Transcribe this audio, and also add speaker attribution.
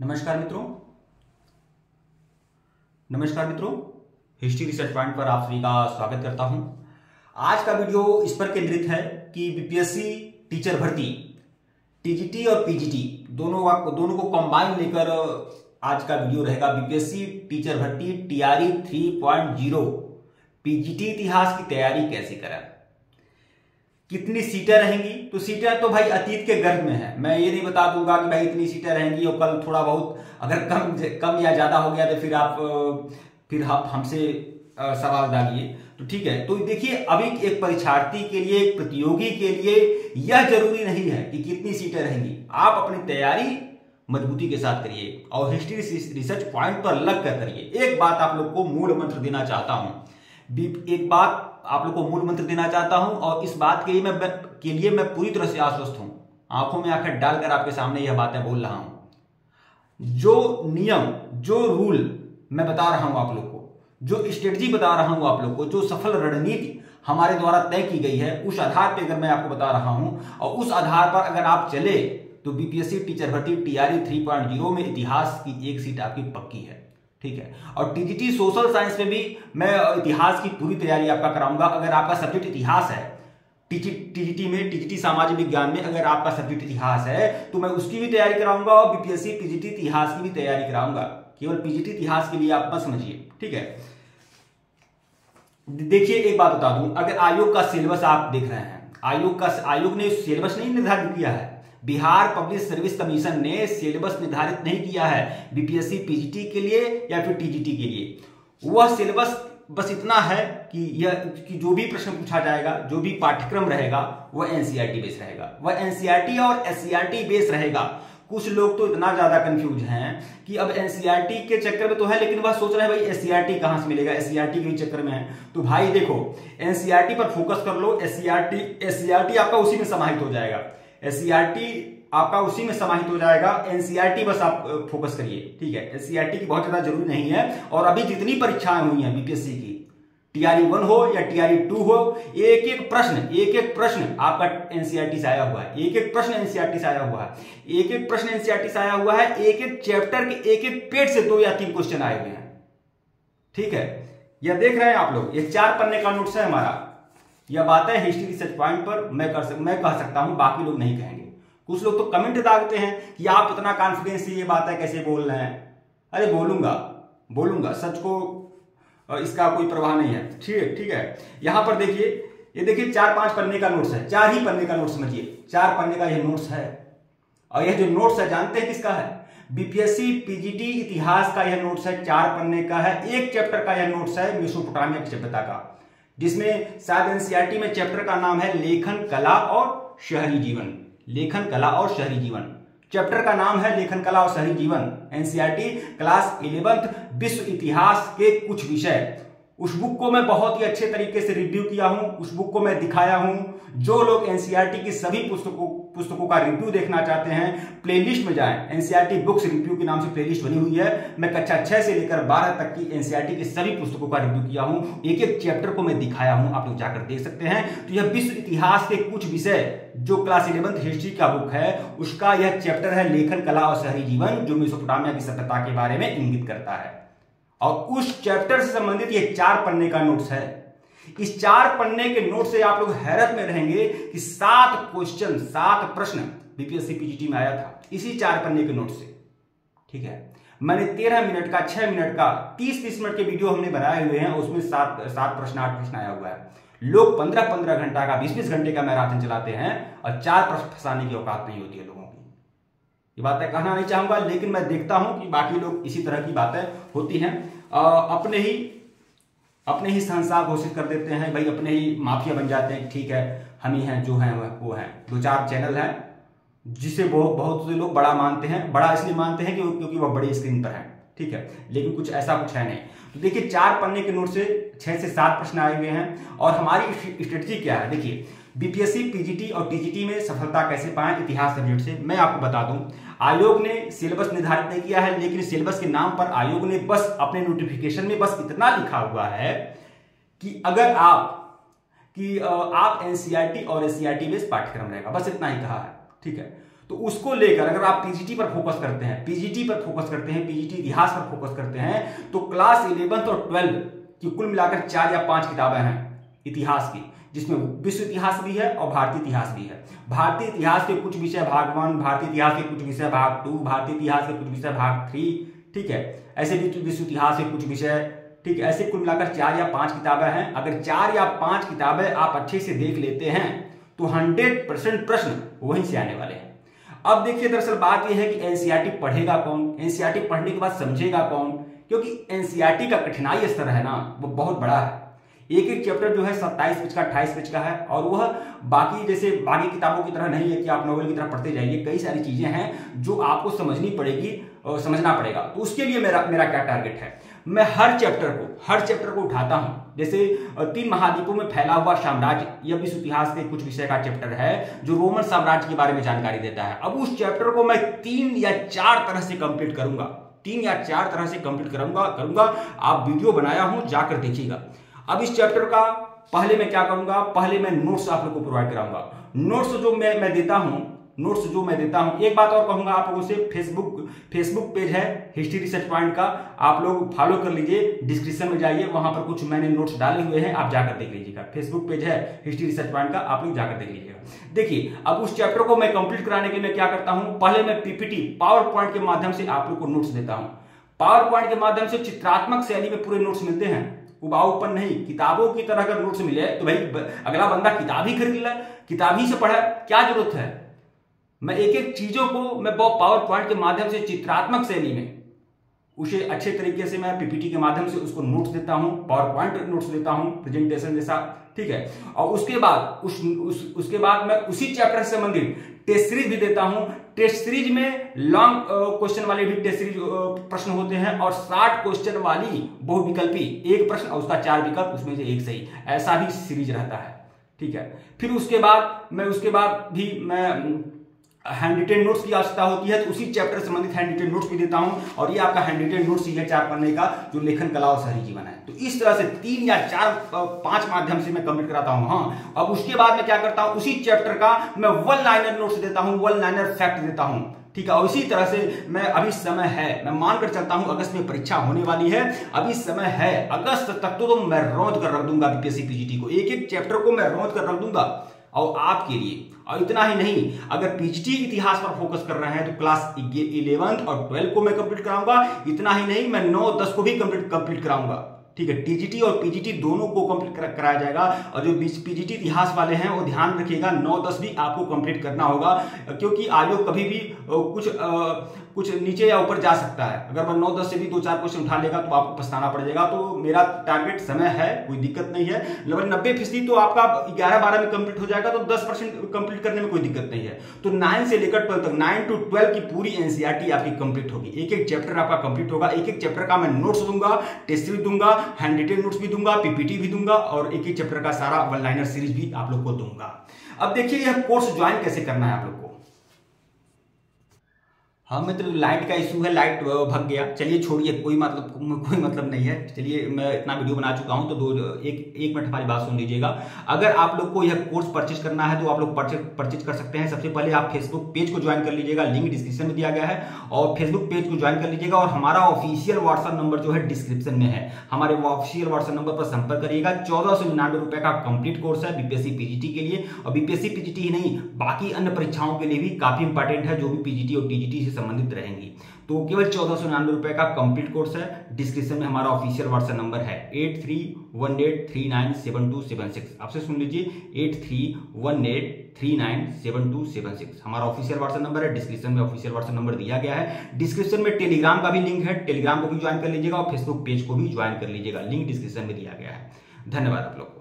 Speaker 1: नमस्कार मित्रों। History research point पर आप सभी का स्वागत करता हूं। आज का वीडियो इस पर केंद्रित है कि बीपीएससी टीचर भर्ती टीजीटी और पीजीटी दोनों को कंबाइन लेकर आज का वीडियो रहेगा। बीपीएससी टीचर भर्ती टीआरई 3.0 पीजीटी इतिहास की तैयारी कैसे करें, कितनी सीटें रहेंगी। तो सीटें तो भाई अतीत के गर्भ में है। मैं ये नहीं बता दूंगा कि भाई इतनी सीटें रहेंगी और कल थोड़ा बहुत अगर कम या ज्यादा हो गया तो फिर आप हमसे सवाल डालिए। तो ठीक है, तो देखिए अभी एक परीक्षार्थी के लिए, एक प्रतियोगी के लिए यह जरूरी नहीं है कि कितनी सीटें रहेंगी। आप अपनी तैयारी मजबूती के साथ करिए और हिस्ट्री रिसर्च पॉइंट पर लग कर करिए। एक बात आप लोग को मूल मंत्र देना चाहता हूं, और इस बात के लिए मैं पूरी तरह से आश्वस्त हूं। आंखों में आंखें डालकर आपके सामने यह बातें बोल रहा हूं। जो नियम, जो रूल मैं बता रहा हूं आप लोग को, जो स्ट्रेटजी बता रहा हूं आप लोग को, जो सफल रणनीति हमारे द्वारा तय की गई है, उस आधार पर अगर मैं आपको बता रहा हूं और उस आधार पर अगर आप चले तो बीपीएससी टीचर भर्ती टीआरई 3.0 में इतिहास की एक सीट आपकी पक्की है। ठीक है, और टीजीटी सोशल साइंस में भी मैं इतिहास की पूरी तैयारी आपका कराऊंगा। अगर आपका सब्जेक्ट इतिहास है, टीजीटी सामाजिक विज्ञान में अगर आपका सब्जेक्ट इतिहास है तो मैं उसकी भी तैयारी कराऊंगा और बीपीएससी पीजीटी इतिहास की भी तैयारी कराऊंगा। केवल पीजीटी इतिहास के लिए आप मत समझिए। ठीक है, देखिए एक बात बता दूं, अगर आयोग का सिलेबस आप देख रहे हैं, आयोग ने सिलेबस नहीं निर्धारित किया है। बिहार पब्लिक सर्विस कमीशन ने सिलेबस निर्धारित नहीं किया है बीपीएससी पीजीटी के लिए या फिर टीजीटी के लिए। वह सिलेबस बस इतना है कि जो भी प्रश्न पूछा जाएगा, जो भी पाठ्यक्रम रहेगा वह एनसीईआरटी बेस रहेगा, वह एनसीईआरटी और एससीईआरटी बेस रहेगा। कुछ लोग तो इतना ज्यादा कंफ्यूज हैं कि अब एनसीईआरटी के चक्कर में तो है, लेकिन वह सोच रहे हैं भाई एससीईआरटी कहां से मिलेगा, एससीईआरटी के चक्कर में है। तो भाई देखो, एनसीईआरटी पर फोकस कर लो। एससीईआरटी आपका उसी में समाहित हो जाएगा, एनसीईआरटी बस आप फोकस करिए। ठीक है, एससीईआरटी की बहुत ज्यादा जरूरी नहीं है। और अभी जितनी परीक्षाएं हुई हैं बीपीएससी की, टीआरई 1 हो या टीआरई 2 हो, एक एक प्रश्न आपका एनसीईआरटी से आया हुआ है। एक एक प्रश्न एनसीईआरटी से आया हुआ है। एक एक चैप्टर के एक एक पेज से 2 या 3 क्वेश्चन आए हुए हैं। ठीक है, यह देख रहे हैं आप लोग, ये 4 पन्ने का नोट्स है हमारा। यह बात है हिस्ट्री रिसर्च पॉइंट पर मैं कह सकता हूं, बाकी लोग नहीं कहेंगे। कुछ लोग तो कमेंट दागते हैं कि आप इतना कॉन्फिडेंस से ये बातें कैसे बोल रहे हैं। अरे बोलूंगा, सच को इसका कोई प्रवाह नहीं है। ठीक है, यहां पर देखिए, ये देखिए 4-5 पन्ने का नोट्स है, 4 ही पन्ने का नोट्स समझिए, 4 पन्ने का यह नोट्स है। और यह जो नोट्स है जानते हैं किसका है? बीपीएससी पीजीटी इतिहास का यह नोट्स है, 4 पन्ने का है। एक चैप्टर का यह नोट्स है मेसोपोटामिया की सभ्यता का, जिसमें शायद एनसीईआरटी में चैप्टर का नाम है लेखन कला और शहरी जीवन। चैप्टर का नाम है लेखन कला और शहरी जीवन। एनसीईआरटी क्लास 11th विश्व इतिहास के कुछ विषय। उस बुक को मैं बहुत ही अच्छे तरीके से रिव्यू किया हूं, उस बुक को मैं दिखाया हूं। जो लोग एनसीईआरटी की सभी पुस्तकों का रिव्यू देखना चाहते हैं, प्लेलिस्ट में जाएं। एनसीईआरटी बुक्स रिव्यू के नाम से प्लेलिस्ट बनी हुई है। मैं कक्षा 6 से लेकर 12 तक की एनसीईआरटी की सभी पुस्तकों का रिव्यू किया हूं, एक एक चैप्टर को मैं दिखाया हूं, आप लोग जाकर देख सकते हैं। तो यह विश्व इतिहास के कुछ विषय, जो क्लास 11th हिस्ट्री का बुक है, उसका यह चैप्टर है लेखन कला और शहरी जीवन, जो मेसोपोटामिया की सभ्यता के बारे में इंगित करता है। और उस चैप्टर से संबंधित ये 4 पन्ने का नोट्स है। इस 4 पन्ने के नोट से आप लोग हैरत में रहेंगे कि 7 प्रश्न बीपीएससी पीजीटी में आया था इसी 4 पन्ने के नोट से। ठीक है, मैंने 13 मिनट का, 6 मिनट का, 30-30 मिनट के वीडियो हमने बनाए हुए हैं, उसमें 7 प्रश्न 8 प्रश्न आया हुआ है। लोग 15-15 घंटा का, 20-20 घंटे का मैराथन चलाते हैं और 4 प्रश्न फंसाने की औकात नहीं होती है लोगों की। ये बातें कहना नहीं चाहूंगा, लेकिन मैं देखता हूं कि बाकी लोग इसी तरह की बातें होती हैं, अपने ही संसार घोषित कर देते हैं भाई, अपने ही माफिया बन जाते हैं। ठीक है, हम ही हैं, जो हैं वो हैं। 2-4 चैनल हैं जिसे बहुत से लोग बड़ा मानते हैं। बड़ा इसलिए मानते हैं क्योंकि वह बड़ी स्क्रीन पर है। ठीक है, लेकिन कुछ है नहीं। तो देखिए 4 पन्ने के नोट से 6 से 7 प्रश्न आए हुए हैं। और हमारी स्ट्रेटजी क्या है, देखिए बीपीएससी पीजीटी और टीजीटी में सफलता कैसे पाएं इतिहास सब्जेक्ट से। मैं आपको बता दूं, आयोग ने सिलेबस निर्धारित नहीं किया है, लेकिन सिलेबस के नाम पर आयोग ने बस अपने नोटिफिकेशन में बस इतना लिखा हुआ है कि अगर आप एनसीईआरटी और एससीईआरटी बेस्ड पाठ्यक्रम रहेगा, बस इतना ही कहा है। ठीक है, तो उसको लेकर अगर आप पीजीटी पर फोकस करते हैं, पीजीटी इतिहास पर फोकस करते हैं, तो क्लास 11 और 12 की कुल मिलाकर 4 या 5 किताबें हैं इतिहास की, जिसमें विश्व इतिहास भी है और भारतीय इतिहास भी है। भारतीय इतिहास के कुछ विषय भाग 1, भारतीय इतिहास के कुछ विषय भाग 2, भारतीय इतिहास के कुछ विषय भाग 3, ठीक है। ऐसे भी विश्व इतिहास के कुछ विषय, ठीक है। ऐसे कुल मिलाकर 4 या 5 किताबें हैं। अगर 4 या 5 किताबें आप अच्छे से देख लेते हैं तो 100% प्रश्न वहीं से आने वाले हैं। अब देखिए, दरअसल बात यह है कि एनसीईआरटी पढ़ेगा कौन, एनसीईआरटी पढ़ने के बाद समझेगा कौन, क्योंकि एनसीईआरटी का कठिनाई स्तर है ना, वो बहुत बड़ा है। एक एक चैप्टर जो है 27 पेज का, 28 पेज का है, और वह बाकी जैसे बाकी किताबों की तरह नहीं है कि आप नॉवेल की तरह पढ़ते जाइए। कई सारी चीजें हैं जो आपको समझनी पड़ेगी और समझना पड़ेगा। तो उसके लिए मेरा क्या टारगेट है, मैं हर चैप्टर को उठाता हूं। जैसे 3 महाद्वीपों में फैला हुआ साम्राज्य, यह विश्व इतिहास के कुछ विषय का चैप्टर है जो रोमन साम्राज्य के बारे में जानकारी देता है। अब उस चैप्टर को मैं 3 या 4 तरह से कंप्लीट करूंगा, 3 या 4 तरह से कंप्लीट करूंगा। आप वीडियो बनाया हूं, जाकर देखिएगा। अब इस चैप्टर का पहले मैं क्या करूंगा, पहले मैं नोट्स आप लोगों को प्रोवाइड कराऊंगा। नोट्स जो मैं देता हूं, एक बात और कहूंगा आप लोगों से, फेसबुक पेज है हिस्ट्री रिसर्च पॉइंट का, आप लोग फॉलो कर लीजिए। डिस्क्रिप्शन में जाइए, वहां पर कुछ मैंने नोट्स डाले हुए हैं, आप जाकर देख लीजिएगा। फेसबुक पेज है हिस्ट्री रिसर्च पॉइंट का, आप लोग जाकर देख लीजिएगा। देखिए, अब उस चैप्टर को मैं कंप्लीट कराने के लिए मैं क्या करता हूं, पहले मैं पीपीटी पावर पॉइंट के माध्यम से आप लोग को नोट्स देता हूं। पावर पॉइंट के माध्यम से चित्रात्मक शैली में पूरे नोट्स मिलते हैं, उबाऊपन नहीं। किताबों की तरह अगर नोट्स मिले तो भाई अगला बंदा किताब ही खरीद ले, किताब ही से पढ़े, क्या जरूरत है। मैं एक एक चीजों को मैं पावर पॉइंट के माध्यम से चित्रात्मक शैली में उसे अच्छे तरीके से मैं पीपीटी के माध्यम से उसको नोट्स देता हूं, पावर पॉइंट नोट्स देता हूं, प्रेजेंटेशन जैसा, ठीक है। और उसके बाद उसके बाद मैं उसी चैप्टर से संबंधित टेस्ट सीरीज भी देता हूं। टेस्ट सीरीज में लॉन्ग क्वेश्चन वाले भी टेस्ट सीरीज प्रश्न होते हैं, और 60 क्वेश्चन वाली बहुविकल्पी, एक प्रश्न और उसका 4 विकल्प, उसमें से एक सही, ऐसा भी सीरीज रहता है, ठीक है। फिर उसके बाद भी मैं हैंड रिटेन नोट्स की आवश्यकता होती है, तो उसी चैप्टर से संबंधित हैंड रिटेन नोट्स भी देता हूं। और ये आपका हैंड रिटेन नोट्स है 4 पन्ने का, जो लेखन कला और शहरी जीवन है। तो इस तरह से 3 या 4 5 माध्यम से मैं कंप्लीट कराता हूं। हाँ, अब उसके बाद मैं क्या करता हूं, उसी चैप्टर का मैं 1 लाइनर नोट्स देता हूं, 1 लाइनर फैक्ट देता हूं, ठीक है। और इसी तरह से मैं अभी समय है, मैं मानकर चलता हूं अगस्त में परीक्षा होने वाली है, अभी समय है, अगस्त तक तो मैं रौंद कर रख दूंगा बीपीएससी पीजीटी को, एक एक चैप्टर को मैं रौंद कर रख दूंगा और आपके लिए। और इतना ही नहीं, अगर पीजीटी इतिहास पर फोकस कर रहे हैं तो क्लास 11 और 12 को मैं कंप्लीट कराऊंगा। इतना ही नहीं, मैं 9 10 को भी कंप्लीट कराऊंगा, ठीक है। टीजीटी और पीजीटी दोनों को कंप्लीट कराया जाएगा। और जो पीजीटी इतिहास वाले हैं वो ध्यान रखिएगा, 9 10 भी आपको कंप्लीट करना होगा, क्योंकि आयोग कभी भी कुछ नीचे या ऊपर जा सकता है। अगर वह 9 10 से भी 2 4 क्वेश्चन उठा लेगा तो आपको पछताना पड़ेगा। तो मेरा टारगेट समय है, कोई दिक्कत नहीं है। लगभग 90% तो आपका 11-12 में कंप्लीट हो जाएगा, तो 10% कंप्लीट करने में कोई दिक्कत नहीं है। तो 9 से लेकर 12 तक, 9 to 12 की पूरी एनसीईआरटी आपकी कंप्लीट होगी। एक एक चैप्टर आपका कंप्लीट होगा, एक एक चैप्टर का मैं नोट्स दूंगा, टेस्ट सीरीज दूंगा, हैंड रिटेन नोट्स भी दूंगा, पीपीटी भी दूंगा, और एक एक चैप्टर का सारा 1 लाइनर सीरीज भी आप लोग को दूंगा। अब देखिए, यह कोर्स ज्वाइन कैसे करना है आप लोग को। हाँ मित्र, लाइट का इशू है, लाइट भग गया, चलिए छोड़िए, कोई मतलब नहीं है। चलिए, मैं इतना वीडियो बना चुका हूं, तो एक मिनट हमारी बात सुन लीजिएगा। अगर आप लोग को यह कोर्स परचेज करना है तो आप लोग परचेज कर सकते हैं। सबसे पहले आप फेसबुक पेज को ज्वाइन कर लीजिएगा, लिंक डिस्क्रिप्शन में दिया गया है, और फेसबुक पेज को ज्वाइन कर लीजिएगा। और हमारा ऑफिशियल व्हाट्सएप नंबर जो है डिस्क्रिप्शन में है, हमारे ऑफिशियल व्हाट्सएप नंबर पर संपर्क करिएगा। 1499 रुपए का कंप्लीट कोर्स है बीपीएससी पीजीटी के लिए, और बीपीएससी पीजीटी ही नहीं, बाकी अन्य परीक्षाओं के लिए भी काफी इंपॉर्टेंट है, जो भी पीजीटी और टीजीटी से संबंधित रहेंगी। तो केवल 1499 रुपए का कंप्लीट कोर्स है। डिस्क्रिप्शन में हमारा ऑफिशियल व्हाट्सएप नंबर है 8318397276। आपसे सुन लीजिए, 8318397276 हमारा ऑफिशियल व्हाट्सएप नंबर है। डिस्क्रिप्शन में ऑफिशियल व्हाट्सएप नंबर दिया गया है। डिस्क्रिप्शन में टेलीग्राम का भी लिंक है, टेलीग्राम को भी ज्वाइन कर लीजिएगा, और फेसबुक पेज को भी ज्वाइन कर लीजिएगा, लिंक डिस्क्रिप्शन में दिया गया है। धन्यवाद आप लोग को।